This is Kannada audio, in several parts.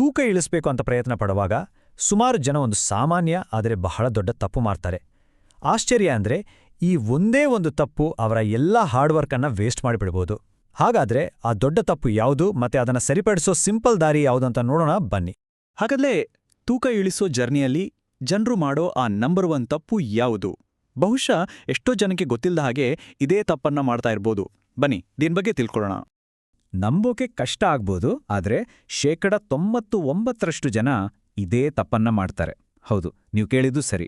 ತೂಕ ಇಳಿಸ್ಬೇಕು ಅಂತ ಪ್ರಯತ್ನ ಪಡುವಾಗ ಸುಮಾರು ಜನ ಒಂದು ಸಾಮಾನ್ಯ ಆದರೆ ಬಹಳ ದೊಡ್ಡ ತಪ್ಪು ಮಾಡ್ತಾರೆ. ಆಶ್ಚರ್ಯ ಅಂದ್ರೆ ಈ ಒಂದೇ ಒಂದು ತಪ್ಪು ಅವರ ಎಲ್ಲ ಹಾರ್ಡ್ವರ್ಕನ್ನು ವೇಸ್ಟ್ ಮಾಡಿಬಿಡ್ಬೋದು. ಹಾಗಾದ್ರೆ ಆ ದೊಡ್ಡ ತಪ್ಪು ಯಾವುದು ಮತ್ತೆ ಅದನ್ನು ಸರಿಪಡಿಸೋ ಸಿಂಪಲ್ ದಾರಿ ಯಾವುದಂತ ನೋಡೋಣ ಬನ್ನಿ. ಹಾಗಾದ್ರೆ ತೂಕ ಇಳಿಸೋ ಜರ್ನಿಯಲ್ಲಿ ಜನರು ಮಾಡೋ ಆ ನಂಬರ್ 1 ತಪ್ಪು ಯಾವುದು? ಬಹುಶಃ ಎಷ್ಟೋ ಜನಕ್ಕೆ ಗೊತ್ತಿಲ್ಲದ ಹಾಗೆ ಇದೇ ತಪ್ಪನ್ನ ಮಾಡ್ತಾ ಇರ್ಬೋದು. ಬನ್ನಿ దీని ಬಗ್ಗೆ ತಿಳ್ಕೊಳ್ಳೋಣ. ನಂಬೋಕೆ ಕಷ್ಟ ಆಗ್ಬೋದು, ಆದ್ರೆ 99% ಜನ ಇದೇ ತಪ್ಪನ್ನ ಮಾಡ್ತಾರೆ. ಹೌದು, ನೀವು ಕೇಳಿದ್ದು ಸರಿ.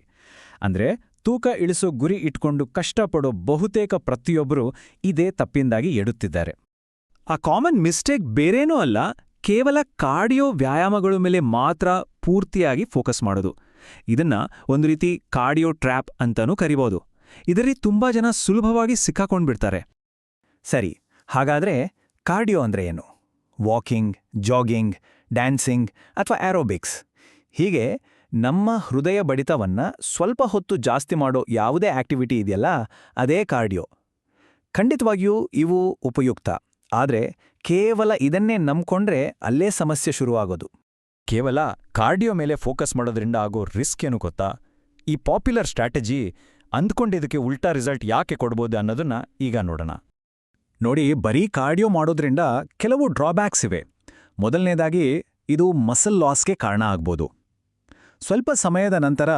ಅಂದ್ರೆ ತೂಕ ಇಳಿಸೋ ಗುರಿ ಇಟ್ಕೊಂಡು ಕಷ್ಟಪಡೋ ಬಹುತೇಕ ಪ್ರತಿಯೊಬ್ಬರು ಇದೇ ತಪ್ಪಿಂದಾಗಿ ಎಡುತ್ತಿದ್ದಾರೆ. ಆ ಕಾಮನ್ ಮಿಸ್ಟೇಕ್ ಬೇರೇನೂ ಅಲ್ಲ, ಕೇವಲ ಕಾರ್ಡಿಯೋ ವ್ಯಾಯಾಮಗಳ ಮೇಲೆ ಮಾತ್ರ ಪೂರ್ತಿಯಾಗಿ ಫೋಕಸ್ ಮಾಡೋದು. ಇದನ್ನ ಒಂದು ರೀತಿ ಕಾರ್ಡಿಯೋ ಟ್ರ್ಯಾಪ್ ಅಂತಾನೂ ಕರಿಬೋದು. ಇದರಲ್ಲಿ ತುಂಬಾ ಜನ ಸುಲಭವಾಗಿ ಸಿಕ್ಕಾಕೊಂಡ್ಬಿಡ್ತಾರೆ. ಸರಿ, ಹಾಗಾದ್ರೆ ಕಾರ್ಡಿಯೋ ಅಂದ್ರೆ ಏನು? ವಾಕಿಂಗ್, ಜಾಗಿಂಗ್, ಡ್ಯಾನ್ಸಿಂಗ್ ಅಥವಾ ಏರೋಬಿಕ್ಸ್ ಹೀಗೆ ನಮ್ಮ ಹೃದಯ ಬಡಿತವನ್ನ ಸ್ವಲ್ಪ ಹೊತ್ತು ಜಾಸ್ತಿ ಮಾಡೋ ಯಾವುದೇ ಆಕ್ಟಿವಿಟಿ ಇದೆಯಲ್ಲ, ಅದೇ ಕಾರ್ಡಿಯೋ. ಖಂಡಿತವಾಗಿಯೂ ಇವು ಉಪಯುಕ್ತ, ಆದ್ರೆ ಕೇವಲ ಇದನ್ನೇ ನಂಬ್ಕೊಂಡ್ರೆ ಅಲ್ಲೇ ಸಮಸ್ಯೆ ಶುರುವಾಗೋದು. ಕೇವಲ ಕಾರ್ಡಿಯೋ ಮೇಲೆ ಫೋಕಸ್ ಮಾಡೋದ್ರಿಂದ ಆಗೋ ರಿಸ್ಕ್ ಏನು ಗೊತ್ತಾ? ಈ ಪಾಪ್ಯುಲರ್ ಸ್ಟ್ರಾಟಜಿ ಅಂದ್ಕೊಂಡಿದ್ದಕ್ಕೆ ಉಲ್ಟಾ ರಿಸಲ್ಟ್ ಯಾಕೆ ಕೊಡ್ಬೋದು ಅನ್ನೋದನ್ನ ಈಗ ನೋಡೋಣ. ನೋಡಿ, ಬರೀ ಕಾರ್ಡಿಯೋ ಮಾಡೋದ್ರಿಂದ ಕೆಲವು ಡ್ರಾಬ್ಯಾಕ್ಸ್ ಇವೆ. ಮೊದಲನೇದಾಗಿ ಇದು ಮಸಲ್ ಲಾಸ್ಗೆ ಕಾರಣ ಆಗ್ಬೋದು. ಸ್ವಲ್ಪ ಸಮಯದ ನಂತರ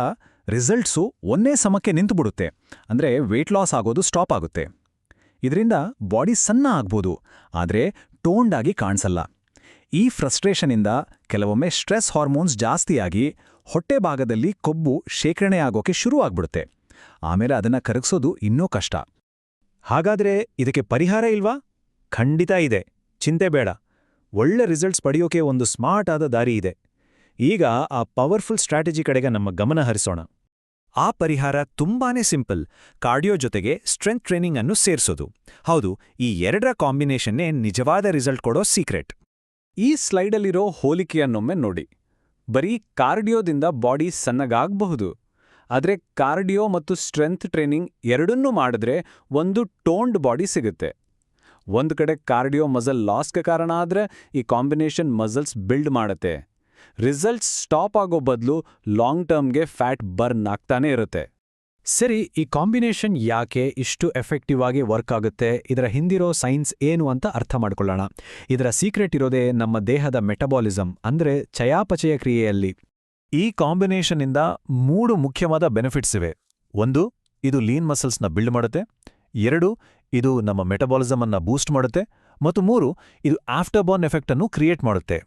ರಿಸಲ್ಟ್ಸು ಒಂದೇ ಸಮಕ್ಕೆ ನಿಂತುಬಿಡುತ್ತೆ. ಅಂದ್ರೆ ವೇಟ್ ಲಾಸ್ ಆಗೋದು ಸ್ಟಾಪ್ ಆಗುತ್ತೆ. ಇದರಿಂದ ಬಾಡಿ ಸಣ್ಣ ಆಗ್ಬೋದು, ಆದರೆ ಟೋನ್ಡ್ ಆಗಿ ಕಾಣಿಸಲ್ಲ. ಈ ಫ್ರಸ್ಟ್ರೇಷನಿಂದ ಕೆಲವೊಮ್ಮೆ ಸ್ಟ್ರೆಸ್ ಹಾರ್ಮೋನ್ಸ್ ಜಾಸ್ತಿಯಾಗಿ ಹೊಟ್ಟೆ ಭಾಗದಲ್ಲಿ ಕೊಬ್ಬು ಶೇಖರಣೆ ಆಗೋಕೆ ಶುರು ಆಗ್ಬಿಡುತ್ತೆ. ಆಮೇಲೆ ಅದನ್ನ ಕರಗಿಸೋದು ಇನ್ನೂ ಕಷ್ಟ. ಹಾಗಾದ್ರೆ ಇದಕ್ಕೆ ಪರಿಹಾರ ಇಲ್ವಾ? ಖಂಡಿತ ಇದೆ, ಚಿಂತೆ ಬೇಡ. ಒಳ್ಳೆ ರಿಸಲ್ಟ್ಸ್ ಪಡೆಯೋಕೆ ಒಂದು ಸ್ಮಾರ್ಟ್ ಆದ ದಾರಿ ಇದೆ. ಈಗ ಆ ಪವರ್ಫುಲ್ ಸ್ಟ್ರಾಟಜಿ ಕಡೆಗೆ ನಮ್ಮ ಗಮನ ಹರಿಸೋಣ. ಆ ಪರಿಹಾರ ತುಂಬಾನೇ ಸಿಂಪಲ್. ಕಾರ್ಡಿಯೋ ಜೊತೆಗೆ ಸ್ಟ್ರೆಂತ್ ಟ್ರೈನಿಂಗ್ ಅನ್ನು ಸೇರಿಸೋದು. ಹೌದು, ಈ ಎರಡರ ಕಾಂಬಿನೇಷನ್ನೇ ನಿಜವಾದ ರಿಸಲ್ಟ್ ಕೊಡೋ ಸೀಕ್ರೆಟ್. ಈ ಸ್ಲೈಡಲ್ಲಿರೋ ಹೋಲಿಕೆಯನ್ನೊಮ್ಮೆ ನೋಡಿ. ಬರೀ ಕಾರ್ಡಿಯೋದಿಂದ ಬಾಡಿ ಸಣ್ಣಗಾಗಬಹುದು, ಆದರೆ ಕಾರ್ಡಿಯೋ ಮತ್ತು ಸ್ಟ್ರೆಂತ್ ಟ್ರೈನಿಂಗ್ ಎರಡನ್ನೂ ಮಾಡಿದ್ರೆ ಒಂದು ಟೋನ್ಡ್ ಬಾಡಿ ಸಿಗುತ್ತೆ. ಒಂದು ಕಡೆ ಕಾರ್ಡಿಯೋ ಮಸಲ್ ಲಾಸ್ಗೆ ಕಾರಣ ಆದ್ರೆ, ಈ ಕಾಂಬಿನೇಷನ್ ಮಸಲ್ಸ್ ಬಿಲ್ಡ್ ಮಾಡುತ್ತೆ. ರಿಸಲ್ಟ್ಸ್ ಸ್ಟಾಪ್ ಆಗೋ ಬದಲು ಲಾಂಗ್ ಟರ್ಮ್ಗೆ ಫ್ಯಾಟ್ ಬರ್ನ್ ಆಗ್ತಾನೇ ಇರುತ್ತೆ. ಸರಿ, ಈ ಕಾಂಬಿನೇಷನ್ ಯಾಕೆ ಇಷ್ಟು ಎಫೆಕ್ಟಿವ್ ಆಗಿ ವರ್ಕ್ ಆಗುತ್ತೆ? ಇದರ ಹಿಂದಿರೋ ಸೈನ್ಸ್ ಏನು ಅಂತ ಅರ್ಥ ಮಾಡ್ಕೊಳ್ಳೋಣ. ಇದರ ಸೀಕ್ರೆಟ್ ಇರೋದೇ ನಮ್ಮ ದೇಹದ ಮೆಟಬಾಲಿಸಮ್, ಅಂದ್ರೆ ಚಯಾಪಚಯ ಕ್ರಿಯೆಯಲ್ಲಿ. ಈ ಕಾಂಬಿನೇಷನ್ನಿಂದ 3 ಮುಖ್ಯವಾದ ಬೆನಿಫಿಟ್ಸ್ ಇವೆ. 1, ಇದು ಲೀನ್ ಮಸಲ್ಸ್ನ ಬಿಲ್ಡ್ ಮಾಡುತ್ತೆ. 2, ಇದು ನಮ್ಮ ಮೆಟಬಾಲಿಸಮ್ ಅನ್ನ ಬೂಸ್ಟ್ ಮಾಡುತ್ತೆ. ಮತ್ತು 3, ಇದು ಆಫ್ಟರ್ ಬರ್ನ್ ಎಫೆಕ್ಟ್ ಅನ್ನು ಕ್ರಿಯೇಟ್ ಮಾಡುತ್ತೆ.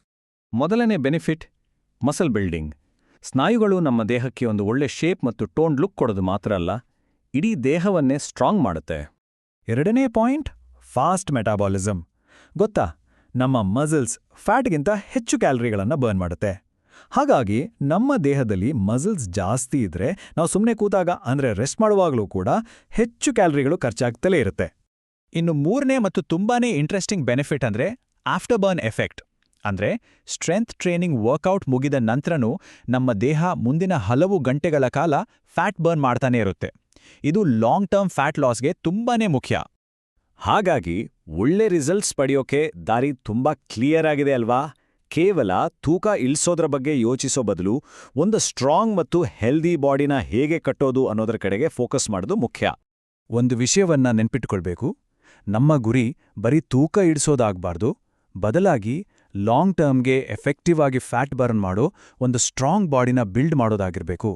ಮೊದಲನೇ ಬೆನಿಫಿಟ್ ಮಸಲ್ ಬಿಲ್ಡಿಂಗ್. ಸ್ನಾಯುಗಳು ನಮ್ಮ ದೇಹಕ್ಕೆ ಒಂದು ಒಳ್ಳೆ ಶೇಪ್ ಮತ್ತು ಟೋನ್ ಲುಕ್ ಕೊಡೋದು ಮಾತ್ರ ಅಲ್ಲ, ಇಡೀ ದೇಹವನ್ನೇ ಸ್ಟ್ರಾಂಗ್ ಮಾಡುತ್ತೆ. 2ನೇ ಪಾಯಿಂಟ್ ಫಾಸ್ಟ್ ಮೆಟಾಬಾಲಿಸಮ್. ಗೊತ್ತಾ, ನಮ್ಮ ಮಸಲ್ಸ್ ಫ್ಯಾಟ್ಗಿಂತ ಹೆಚ್ಚು ಕ್ಯಾಲರಿಗಳನ್ನು ಬರ್ನ್ ಮಾಡುತ್ತೆ. ಹಾಗಾಗಿ ನಮ್ಮ ದೇಹದಲ್ಲಿ ಮಸಲ್ಸ್ ಜಾಸ್ತಿ ಇದ್ರೆ ನಾವು ಸುಮ್ಮನೆ ಕೂತಾಗ ಅಂದ್ರೆ ರೆಸ್ಟ್ ಮಾಡುವಾಗಲೂ ಕೂಡ ಹೆಚ್ಚು ಕ್ಯಾಲರಿಗಳು ಖರ್ಚಾಗ್ತಲೇ ಇರುತ್ತೆ. ಇನ್ನು 3ನೇ ಮತ್ತು ತುಂಬಾನೇ ಇಂಟ್ರೆಸ್ಟಿಂಗ್ ಬೆನಿಫಿಟ್ ಅಂದ್ರೆ ಆಫ್ಟರ್ ಬರ್ನ್ ಎಫೆಕ್ಟ್. ಅಂದ್ರೆ ಸ್ಟ್ರೆಂತ್ ಟ್ರೈನಿಂಗ್ ವರ್ಕೌಟ್ ಮುಗಿದ ನಂತರನೂ ನಮ್ಮ ದೇಹ ಮುಂದಿನ ಹಲವು ಗಂಟೆಗಳ ಕಾಲ ಫ್ಯಾಟ್ ಬರ್ನ್ ಮಾಡ್ತಾನೆ ಇರುತ್ತೆ. ಇದು ಲಾಂಗ್ ಟರ್ಮ್ ಫ್ಯಾಟ್ ಲಾಸ್ಗೆ ತುಂಬಾನೇ ಮುಖ್ಯ. ಹಾಗಾಗಿ ಒಳ್ಳೆ ರಿಸಲ್ಟ್ಸ್ ಪಡೆಯೋಕೆ ದಾರಿ ತುಂಬಾ ಕ್ಲಿಯರ್ ಆಗಿದೆ ಅಲ್ವಾ? ಕೇವಲ ತೂಕ ಇಳಿಸೋದ್ರ ಬಗ್ಗೆ ಯೋಚಿಸೋ ಬದಲು ಒಂದು ಸ್ಟ್ರಾಂಗ್ ಮತ್ತು ಹೆಲ್ದಿ ಬಾಡಿನ ಹೇಗೆ ಕಟ್ಟೋದು ಅನ್ನೋದರ ಕಡೆಗೆ ಫೋಕಸ್ ಮಾಡೋದು ಮುಖ್ಯ. ಒಂದು ವಿಷಯವನ್ನ ನೆನ್ಪಿಟ್ಕೊಳ್ಬೇಕು, ನಮ್ಮ ಗುರಿ ಬರೀ ತೂಕ ಇಳಿಸೋದಾಗಬಾರ್ದು, ಬದಲಾಗಿ ಲಾಂಗ್ ಟರ್ಮ್ಗೆ ಎಫೆಕ್ಟಿವ್ ಆಗಿ ಫ್ಯಾಟ್ ಬರ್ನ್ ಮಾಡೋ ಒಂದು ಸ್ಟ್ರಾಂಗ್ ಬಾಡಿನ ಬಿಲ್ಡ್ ಮಾಡೋದಾಗಿರ್ಬೇಕು.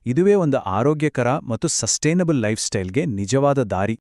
ಇದುವೇ ಒಂದು ಆರೋಗ್ಯಕರ ಮತ್ತು ಸಸ್ಟೈನಬಲ್ ಲೈಫ್ ಸ್ಟೈಲ್ಗೆ ನಿಜವಾದ ದಾರಿ.